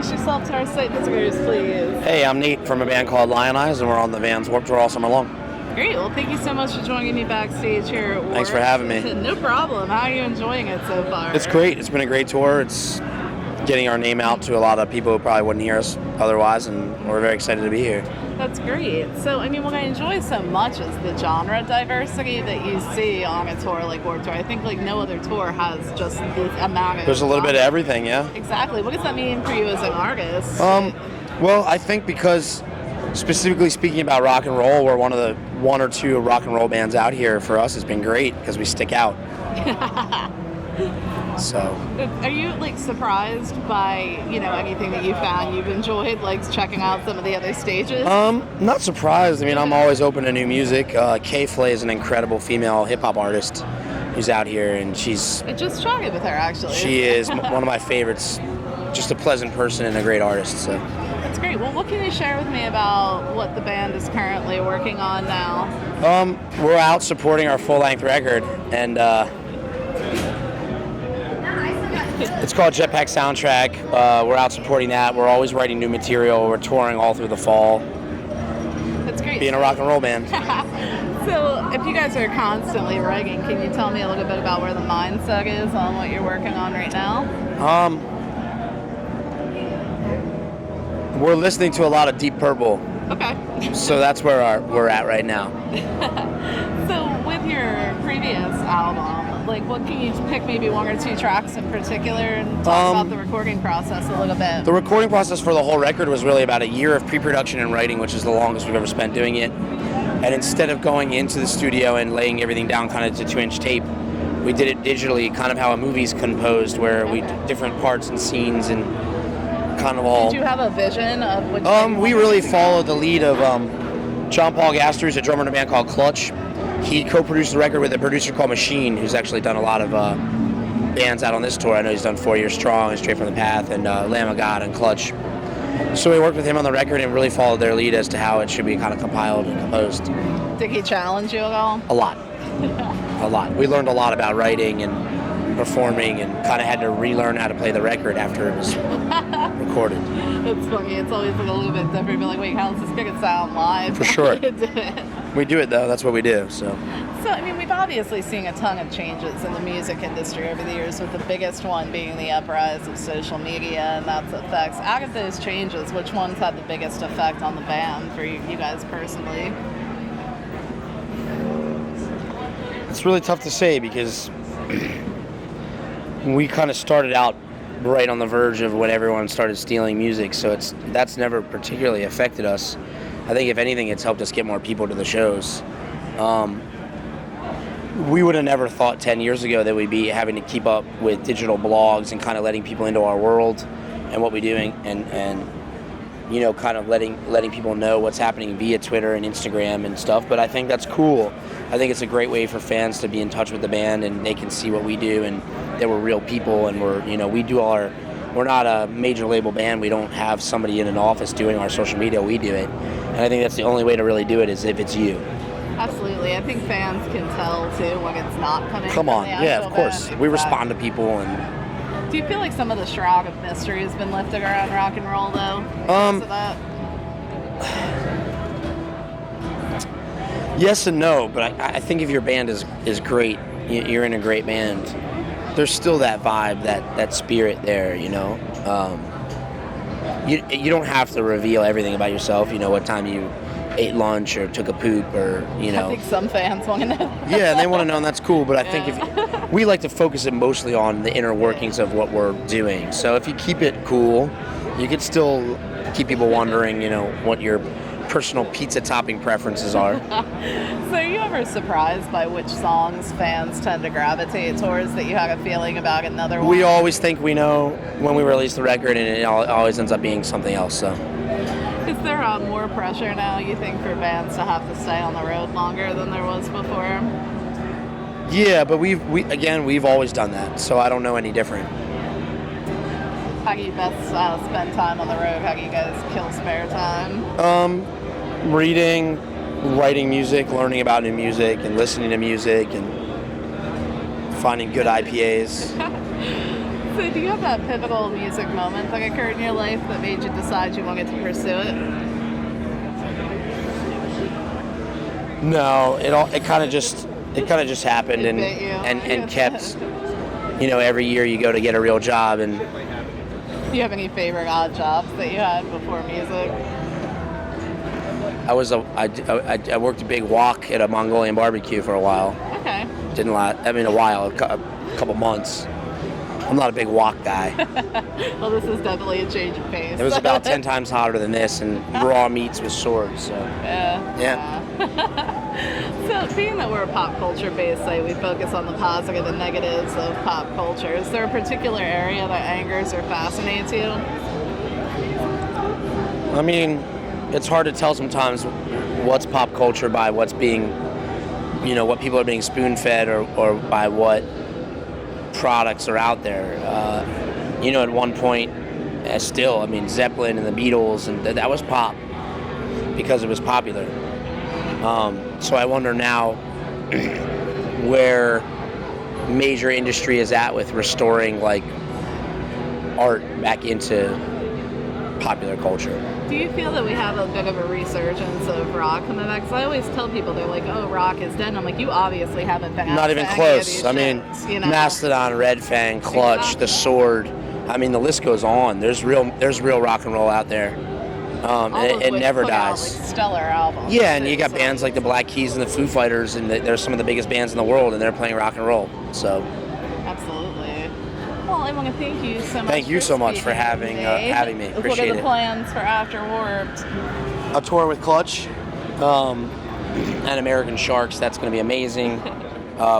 introduce yourself to our site visitors, please? Hey, I'm Nate from a band called Lionize, and we're on the Vans Warped Tour all summer long. Great. Well, thank you so much for joining me backstage here at Warped. Thanks for having me. No problem. How are you enjoying it so far? It's great. It's been a great tour. It's getting our name out to a lot of people who probably wouldn't hear us otherwise, and we're very excited to be here. That's great. So, I mean, what I enjoy so much is the genre diversity that you see on a tour like Warped Tour. I think like no other tour has just this amount of There's a little bit of everything, yeah. Exactly. What does that mean for you as an artist? Well, I think because specifically speaking about rock and roll, we're one of the one or two rock and roll bands out here. For us, it's been great because we stick out. So, are you like surprised by anything that you found you've enjoyed, like checking out some of the other stages? Not surprised. I mean, I'm always open to new music. Kay Flay is an incredible female hip hop artist who's out here, and I just chatted with her actually. She is one of my favorites. Just a pleasant person and a great artist. So. That's great. Well, what can you share with me about what the band is currently working on now? We're out supporting our full-length record, and it's called Jetpack Soundtrack. We're out supporting that. We're always writing new material. We're touring all through the fall. That's great. Being a rock and roll band. So, if you guys are constantly writing, can you tell me a little bit about where the mindset is on what you're working on right now? We're listening to a lot of Deep Purple. Okay. So that's where we're at right now. So with your previous album, like what can you pick maybe one or two tracks in particular and talk about the recording process a little bit? The recording process for the whole record was really about a year of pre-production and writing, which is the longest we've ever spent doing it. And instead of going into the studio and laying everything down kind of to 2-inch tape, we did it digitally, kind of how a movie's composed, where we did different parts and scenes and kind of all. Did you have a vision of what we really followed the lead of John Paul Gaster, who's a drummer in a band called Clutch. He co-produced the record with a producer called Machine, who's actually done a lot of bands out on this tour. I know he's done 4 Years Strong and Straight from the Path and Lamb of God and Clutch. So we worked with him on the record and really followed their lead as to how it should be kind of compiled and composed. Did he challenge you at all? A lot. A lot. We learned a lot about writing and performing and kind of had to relearn how to play the record after it was recorded. It's funny. It's always like a little bit different. Be like, wait, how does this gonna sound live? For sure. We do it though. That's what we do. So, I mean, we've obviously seen a ton of changes in the music industry over the years, with the biggest one being the uprise of social media and that's effects. Out of those changes, which ones had the biggest effect on the band for you guys personally? It's really tough to say because we kind of started out right on the verge of when everyone started stealing music, so that's never particularly affected us. I think if anything, it's helped us get more people to the shows. We would have never thought 10 years ago that we'd be having to keep up with digital blogs and kind of letting people into our world and what we're doing, and kind of letting people know what's happening via Twitter and Instagram and stuff. But I think that's cool. I think it's a great way for fans to be in touch with the band and they can see what we do and that we're real people and we're not a major label band. We don't have somebody in an office doing our social media. We do it. And I think that's the only way to really do it is if it's you. Absolutely. I think fans can tell too when it's not coming. Come on. Yeah, of course. Exactly. We respond to people and do you feel like some of the shroud of mystery has been lifted around rock and roll, though? Because of that? Yes and no, but I think if your band is great, you're in a great band, there's still that vibe, that spirit there, You don't have to reveal everything about yourself, what time you ate lunch or took a poop or, I think some fans want to know. Yeah, they want to know, and that's cool, but I think if we like to focus it mostly on the inner workings of what we're doing. So if you keep it cool, you can still keep people wondering, what your personal pizza topping preferences are. So are you ever surprised by which songs fans tend to gravitate towards that you have a feeling about another one? We always think we know when we release the record, and it always ends up being something else. So. Is there more pressure now, you think, for bands to have to stay on the road longer than there was before? Yeah, but we've always done that, so I don't know any different. How do you best spend time on the road? How do you guys kill spare time? Reading, writing music, learning about new music, and listening to music, and finding good IPAs. So do you have that pivotal music moment that occurred in your life that made you decide you wanted to pursue it? No, it kind of just happened It bit you. and kept. Every year you go to get a real job, and Do you have any favorite odd jobs that you had before music? I worked a big wok at a Mongolian barbecue for a while. Okay. Didn't last. I mean, a couple months. I'm not a big wok guy. Well, this is definitely a change of pace. It was about 10 times hotter than this, and raw meats with swords. So Yeah. So, being that we're a pop culture based site, we focus on the positive and negatives of pop culture. Is there a particular area that angers or fascinates you? I mean, it's hard to tell sometimes what's pop culture by what's being, what people are being spoon-fed or by what products are out there. At one point, still, I mean, Zeppelin and the Beatles, and that was pop because it was popular. So I wonder now where major industry is at with restoring like art back into popular culture. Do you feel that we have a bit of a resurgence of rock coming back? Because I always tell people, they're like, "Oh, rock is dead." And I'm like, "You obviously haven't been out Not to even any close. of these I mean, shows, Mastodon, Red Fang, Clutch, Exactly. The Sword. I mean, the list goes on. There's real rock and roll out there. All And of it which never put out, dies. like, stellar albums. Yeah, and too, you got so- bands like the Black Keys and the Foo Fighters, and they're some of the biggest bands in the world, and they're playing rock and roll. So, Absolutely. Well, I want to thank you so much. Thank you so much for having me. What Appreciate are the it. plans for After Warped? A tour with Clutch and American Sharks. That's going to be amazing.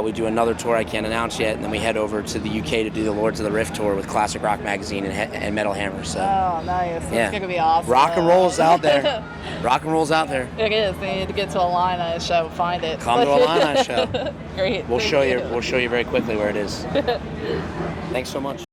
We do another tour I can't announce yet, and then we head over to the UK to do the Lords of the Rift tour with Classic Rock Magazine and Metal Hammer. So, Oh, nice. It's yeah, going to be awesome. rock and roll's out there. Rock and roll's out there. It is. They need to get to a Lionize show, find it. Come to a Lionize show. Great. We'll Thank show you. We'll show you very quickly where it is. Thanks so much.